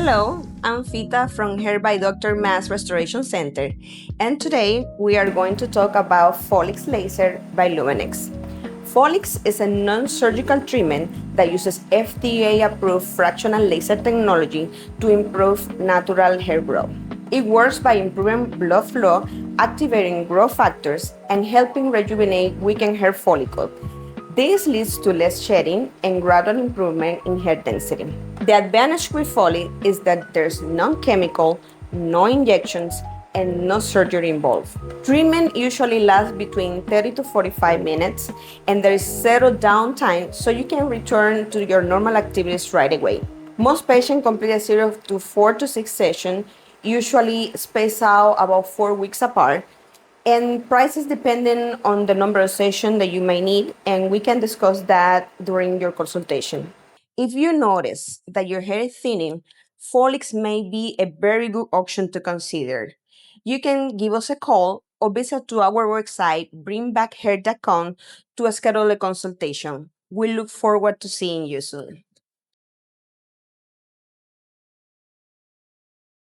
Hello, I'm Fita from Hair by Dr. Mass Restoration Center, and today we are going to talk about FoLix laser by Luminex. FoLix is a non-surgical treatment that uses FDA-approved fractional laser technology to improve natural hair growth. It works by improving blood flow, activating growth factors, and helping rejuvenate weakened hair follicles. This leads to less shedding and gradual improvement in hair density. The advantage with FoLix is that there's no chemical, no injections, and no surgery involved. Treatment usually lasts between 30 to 45 minutes, and there is zero downtime, so you can return to your normal activities right away. Most patients complete a series of 4 to 6 sessions, usually spaced out about 4 weeks apart, and prices depending on the number of sessions that you may need, and we can discuss that during your consultation. If you notice that your hair is thinning, FoLix may be a very good option to consider. You can give us a call or visit to our website bringbackhair.com to schedule a consultation. We look forward to seeing you soon.